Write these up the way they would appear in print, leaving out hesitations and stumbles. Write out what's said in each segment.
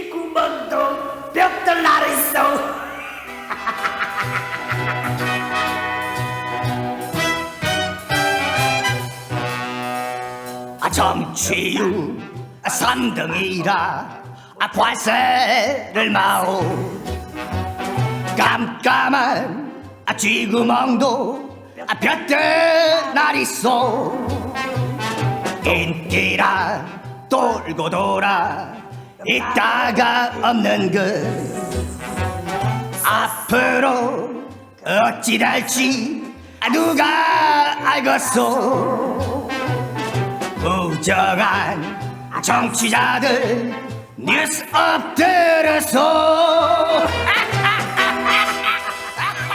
쥐구멍도 벽돌 나르소. 정치유 산등이라 발세를 마오. 깜깜한 쥐구멍도 볕들 나리소. 인기라 돌고 돌아 있다가 없는 그 앞으로 어찌 될지 누가 알겠소. 부정한 정치자들 뉴스 엎드려소.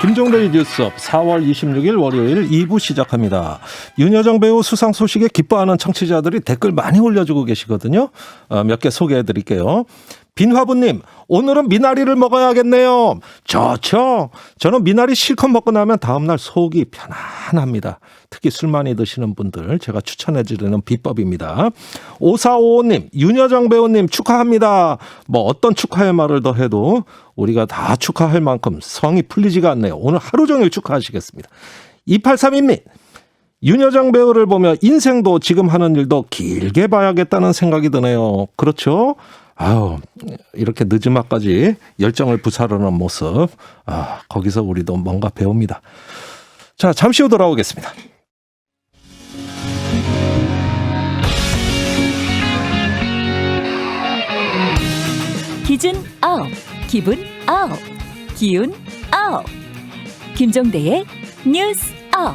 김종배의 뉴스업 4월 26일 월요일 2부 시작합니다. 윤여정 배우 수상 소식에 기뻐하는 청취자들이 댓글 많이 올려주고 계시거든요. 몇 개 소개해드릴게요. 빈화부님, 오늘은 미나리를 먹어야겠네요. 좋죠. 저는 미나리 실컷 먹고 나면 다음날 속이 편안합니다. 특히 술 많이 드시는 분들 제가 추천해드리는 비법입니다. 5455님, 윤여정 배우님 축하합니다. 뭐 어떤 축하의 말을 더 해도 우리가 다 축하할 만큼 성이 풀리지가 않네요. 오늘 하루 종일 축하하시겠습니다. 2832님, 윤여정 배우를 보며 인생도 지금 하는 일도 길게 봐야겠다는 생각이 드네요. 그렇죠? 아유, 이렇게 늦은마까지 열정을 부사르는 모습, 거기서 우리도 뭔가 배웁니다. 자, 잠시 후 돌아오겠습니다. 기준 아웃, 기분 아웃, 기운 아웃. 김종대의 뉴스 아웃.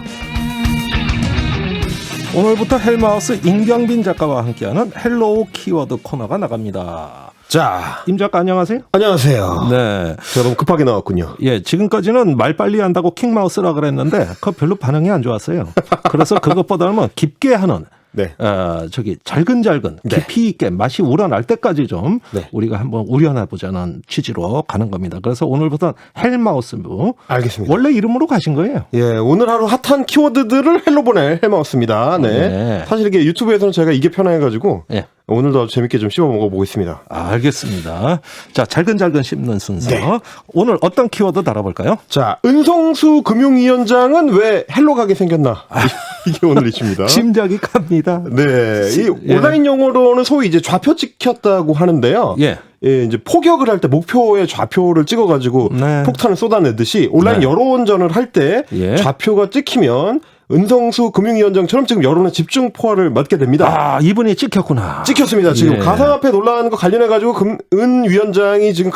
오늘부터 헬마우스 임경빈 작가와 함께하는 헬로우 키워드 코너가 나갑니다. 자, 임 작가 안녕하세요. 안녕하세요. 네, 제가 너무 급하게 나왔군요. 예, 지금까지는 말 빨리 한다고 킹마우스라 그랬는데 그거 별로 반응이 안 좋았어요. 그래서 그것보다는 깊게 하는. 네. 잘근잘근 깊이 있게 맛이 우러날 때까지 좀 네. 우리가 한번 우려내 보자는 취지로 가는 겁니다. 그래서 오늘부터 헬마우스부. 알겠습니다. 원래 이름으로 가신 거예요? 예, 오늘 하루 핫한 키워드들을 헬로 보낼 헬마우스입니다. 네. 네. 사실 이게 유튜브에서는 제가 이게 편해가지고 예. 오늘도 아주 재밌게 좀 씹어 먹어보겠습니다. 알겠습니다. 자, 잘근잘근 씹는 순서. 네. 오늘 어떤 키워드 다뤄볼까요? 자, 은성수 금융위원장은 왜 헬로 가게 생겼나? 이게 오늘 이슈입니다. 심작이 갑니다. 네. 이 온라인 용어로는 소위 이제 좌표 찍혔다고 하는데요. 예. 예, 이제 포격을 할 때 목표에 좌표를 찍어가지고 네. 폭탄을 쏟아내듯이 온라인 네. 여론전을 할 때 예. 좌표가 찍히면 은성수 금융위원장처럼 지금 여론의 집중 포화를 맞게 됩니다. 이분이 찍혔구나. 찍혔습니다. 지금 예. 가상화폐 논란과 관련해가지고 은 위원장이 지금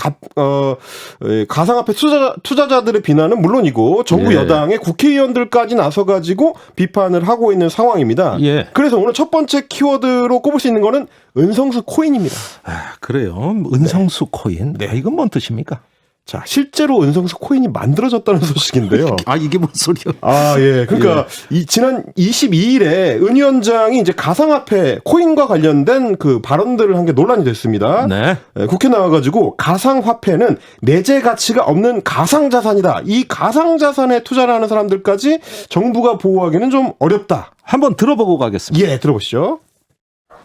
가상화폐 투자자들의 비난은 물론이고 정부 예. 여당의 국회의원들까지 나서가지고 비판을 하고 있는 상황입니다. 예. 그래서 오늘 첫 번째 키워드로 꼽을 수 있는 거는 은성수 코인입니다. 그래요. 은성수 코인. 네. 이건 뭔 뜻입니까? 자, 실제로 은성수 코인이 만들어졌다는 소식인데요. 이게 뭔 소리야? 예. 그러니까 지난 22일에 은 위원장이 이제 가상화폐 코인과 관련된 그 발언들을 한 게 논란이 됐습니다. 네. 국회 나와가지고 가상화폐는 내재 가치가 없는 가상자산이다. 이 가상자산에 투자를 하는 사람들까지 정부가 보호하기는 좀 어렵다. 한번 들어보고 가겠습니다. 예, 들어보시죠.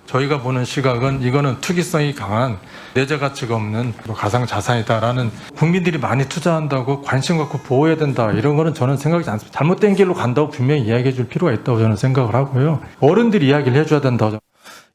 저희가 보는 시각은 이거는 투기성이 강한 내재 가치가 없는 가상 자산이다라는, 국민들이 많이 투자한다고 관심 갖고 보호해야 된다 이런 거는 저는 생각이 않습니다. 잘못된 길로 간다고 분명히 이야기해 줄 필요가 있다고 저는 생각을 하고요. 어른들이 이야기를 해줘야 된다고.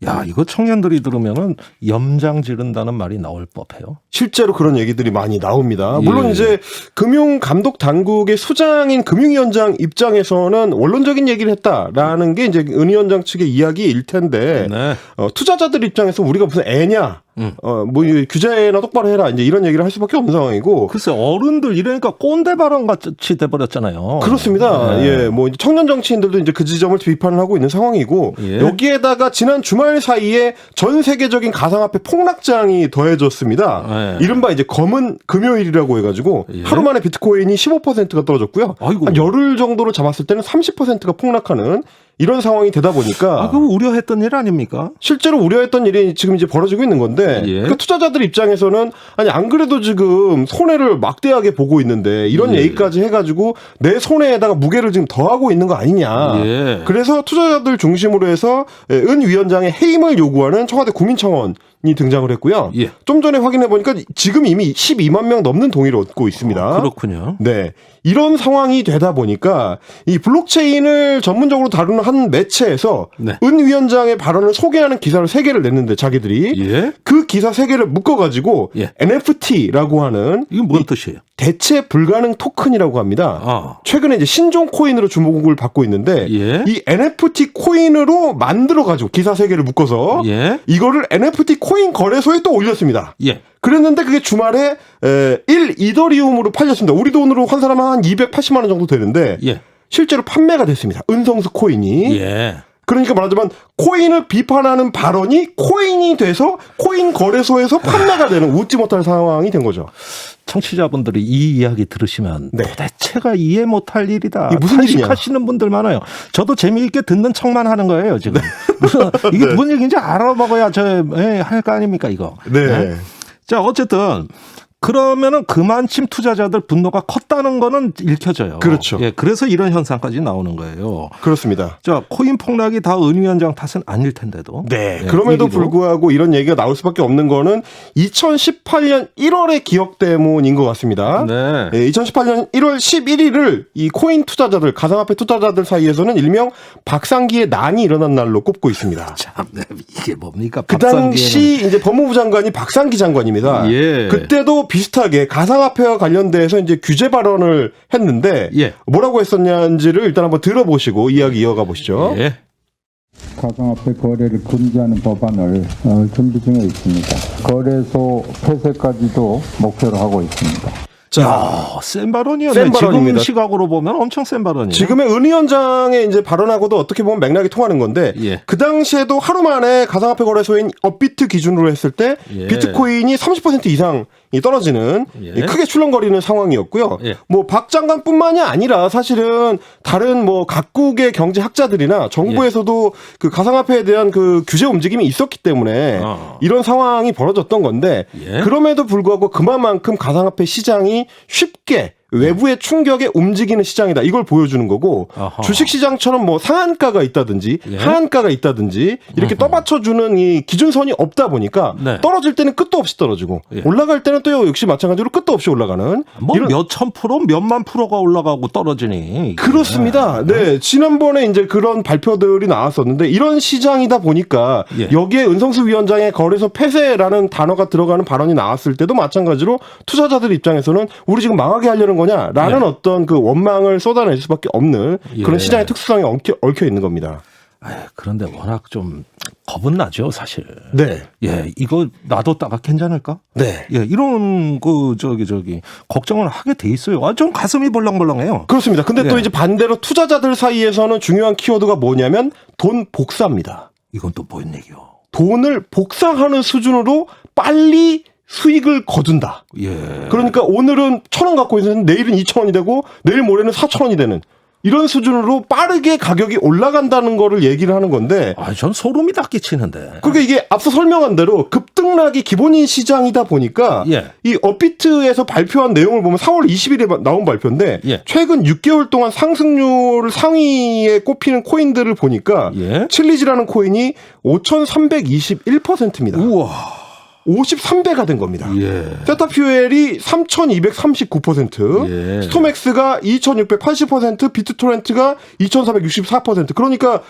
야, 이거 청년들이 들으면은 염장 지른다는 말이 나올 법해요. 실제로 그런 얘기들이 많이 나옵니다. 예. 물론 이제 금융감독 당국의 수장인 금융위원장 입장에서는 원론적인 얘기를 했다라는 게 이제 은 위원장 측의 이야기일 텐데 네. 투자자들 입장에서 우리가 무슨 애냐? 뭐 규제나 똑바로 해라 이제 이런 얘기를 할 수밖에 없는 상황이고. 글쎄 어른들 이러니까 꼰대 발언 같이 돼버렸잖아요. 그렇습니다. 네. 예, 뭐 이제 청년 정치인들도 이제 그 지점을 비판을 하고 있는 상황이고 예. 여기에다가 지난 주말 사이에 전 세계적인 가상화폐 폭락장이 더해졌습니다. 네. 이른바 이제 검은 금요일이라고 해가지고 예. 하루 만에 비트코인이 15%가 떨어졌고요. 아이고. 한 열흘 정도로 잡았을 때는 30%가 폭락하는 이런 상황이 되다 보니까 그거 우려했던 일 아닙니까? 실제로 우려했던 일이 지금 이제 벌어지고 있는 건데 예. 그 투자자들 입장에서는 아니 안 그래도 지금 손해를 막대하게 보고 있는데 이런 예. 얘기까지 해가지고 내 손해에다가 무게를 지금 더하고 있는 거 아니냐. 예. 그래서 투자자들 중심으로 해서 은 위원장의 해임을 요구하는 청와대 국민청원 등장을 했고요. 예. 좀 전에 확인해 보니까 지금 이미 12만 명 넘는 동의를 얻고 있습니다. 그렇군요. 네. 이런 상황이 되다 보니까 이 블록체인을 전문적으로 다루는 한 매체에서 네. 은 위원장의 발언을 소개하는 기사를 3개를 냈는데 자기들이 예. 그 기사 3개를 묶어가지고 예. NFT라고 하는 이게 뭔 뜻이에요? 대체 불가능 토큰이라고 합니다. 아. 최근에 이제 신종 코인으로 주목을 받고 있는데 예. 이 NFT 코인으로 만들어가지고 기사 3개를 묶어서 예. 이거를 NFT 코인 거래소에 또 올렸습니다. 예. 그랬는데 그게 주말에 1 이더리움으로 팔렸습니다. 우리 돈으로 환산하면 한 280만 원 정도 되는데 예. 실제로 판매가 됐습니다. 은성수 코인이. 예. 그러니까 말하자면 코인을 비판하는 발언이 코인이 돼서 코인 거래소에서 판매가 되는 웃지 못할 상황이 된 거죠. 청취자분들이 이 이야기 들으시면 네. 도대체가 이해 못할 일이다. 이게 무슨 일이냐. 하시는 분들 많아요. 저도 재미있게 듣는 척만 하는 거예요 지금. 이게 네. 무슨 얘기인지 알아먹어야 할 거 아닙니까 이거. 네. 자 어쨌든 그러면은 그만큼 투자자들 분노가 컸다는 거는 읽혀져요. 그렇죠. 예, 그래서 이런 현상까지 나오는 거예요. 그렇습니다. 자 코인 폭락이 다 은 위원장 탓은 아닐 텐데도. 네. 예, 그럼에도 얘기로. 불구하고 이런 얘기가 나올 수밖에 없는 거는 2018년 1월의 기억 때문인 것 같습니다. 네. 2018년 1월 11일을 이 코인 투자자들, 가상화폐 투자자들 사이에서는 일명 박상기의 난이 일어난 날로 꼽고 있습니다. 참 이게 뭡니까? 그 당시 이제 법무부 장관이 박상기 장관입니다. 예. 그때도 비슷하게 가상화폐와 관련돼서 이제 규제 발언을 했는데 예. 뭐라고 했었냐는지를 일단 한번 들어보시고 이야기 이어가 보시죠. 예. 가상화폐 거래를 금지하는 법안을 준비 중에 있습니다. 거래소 폐쇄까지도 목표로 하고 있습니다. 자, 센 발언이었네. 센 발언입니다. 지금 시각으로 보면 엄청 센 발언이에요. 지금의 은 위원장의 이제 발언하고도 어떻게 보면 맥락이 통하는 건데 예. 그 당시에도 하루 만에 가상화폐 거래소인 업비트 기준으로 했을 때 예. 비트코인이 30% 이상이 떨어지는 예. 크게 출렁거리는 상황이었고요. 예. 뭐 박 장관뿐만이 아니라 사실은 다른 뭐 각국의 경제학자들이나 정부에서도 그 가상화폐에 대한 그 규제 움직임이 있었기 때문에 이런 상황이 벌어졌던 건데 예. 그럼에도 불구하고 그만큼 가상화폐 시장이 쉽게 외부의 충격에 움직이는 시장이다. 이걸 보여주는 거고 아하. 주식시장처럼 뭐 상한가가 있다든지 예. 하한가가 있다든지 이렇게 떠받쳐주는 이 기준선이 없다 보니까 네. 떨어질 때는 끝도 없이 떨어지고 예. 올라갈 때는 또 역시 마찬가지로 끝도 없이 올라가는 뭐 이런 몇천 프로, 몇만 프로가 올라가고 떨어지니. 그렇습니다. 네. 지난번에 이제 그런 발표들이 나왔었는데 이런 시장이다 보니까 예. 여기에 은성수 위원장의 거래소 폐쇄라는 단어가 들어가는 발언이 나왔을 때도 마찬가지로 투자자들 입장에서는 우리 지금 망하게 하려는 거냐라는 예. 어떤 그 원망을 쏟아낼 수밖에 없는 그런 예. 시장의 특수성이 얽혀 있는 겁니다. 그런데 워낙 좀 겁은 나죠, 사실. 네. 예, 이거 놔뒀다가 괜찮을까? 네. 예, 이런 걱정을 하게 돼 있어요. 좀 가슴이 벌렁벌렁해요. 그렇습니다. 근데 또 예. 이제 반대로 투자자들 사이에서는 중요한 키워드가 뭐냐면 돈 복사입니다. 이건 또 뭔 얘기요? 돈을 복사하는 수준으로 빨리 수익을 거둔다. 예. 그러니까 오늘은 1,000원 갖고 있는데 내일은 2,000원이 되고 내일 모레는 4,000원이 되는 이런 수준으로 빠르게 가격이 올라간다는 거를 얘기를 하는 건데 전 소름이 다 끼치는데. 그러니까 이게 앞서 설명한 대로 급등락이 기본인 시장이다 보니까 예. 이 업비트에서 발표한 내용을 보면 4월 20일에 나온 발표인데 예. 최근 6개월 동안 상승률 상위에 꼽히는 코인들을 보니까 예. 칠리지라는 코인이 5,321%입니다. 우와. 53배가 된 겁니다. 예. 세타퓨엘이 3,239%, 예. 스토맥스가 2,680%, 비트토렌트가 2,464%. 그러니까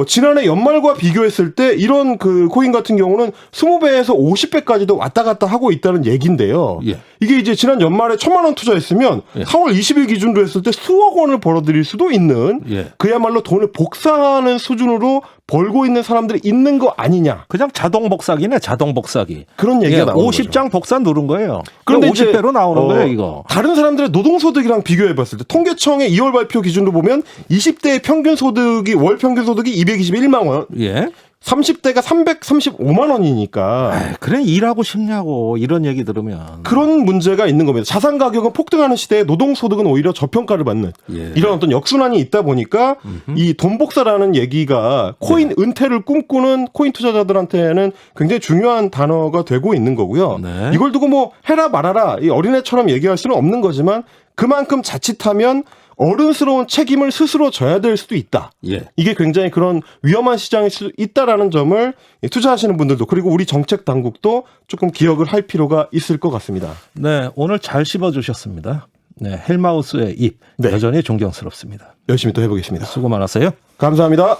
지난해 연말과 비교했을 때 이런 그 코인 같은 경우는 20배에서 50배까지도 왔다 갔다 하고 있다는 얘기인데요. 예. 이게 이제 지난 연말에 1,000만 원 투자했으면 예. 4월 20일 기준으로 했을 때 수억 원을 벌어들일 수도 있는 예. 그야말로 돈을 복사하는 수준으로 벌고 있는 사람들이 있는 거 아니냐. 그냥 자동 복사기네, 자동 복사기. 그런 얘기가 나오는 거죠. 50장 복사 누른 거예요. 그런데 그런데 이제 50배로 나오는 거예요, 이거. 다른 사람들의 노동소득이랑 비교해봤을 때 통계청의 2월 발표 기준으로 보면 20대의 평균 소득이 월 평균 소득이 221만 원, 예. 30대가 335만 원이니까 그래 일하고 싶냐고 이런 얘기 들으면. 그런 문제가 있는 겁니다. 자산 가격은 폭등하는 시대에 노동소득은 오히려 저평가를 받는 예. 이런 어떤 역순환이 있다 보니까 이 돈 복사라는 얘기가 코인 은퇴를 꿈꾸는 코인 투자자들한테는 굉장히 중요한 단어가 되고 있는 거고요. 네. 이걸 두고 뭐 해라 말아라 이 어린애처럼 얘기할 수는 없는 거지만 그만큼 자칫하면 어른스러운 책임을 스스로 져야 될 수도 있다. 예. 이게 굉장히 그런 위험한 시장일 수 있다라는 점을 투자하시는 분들도 그리고 우리 정책 당국도 조금 기억을 할 필요가 있을 것 같습니다. 네, 오늘 잘 씹어주셨습니다. 네, 헬마우스의 입 네. 여전히 존경스럽습니다. 열심히 또 해보겠습니다. 수고 많았어요. 감사합니다.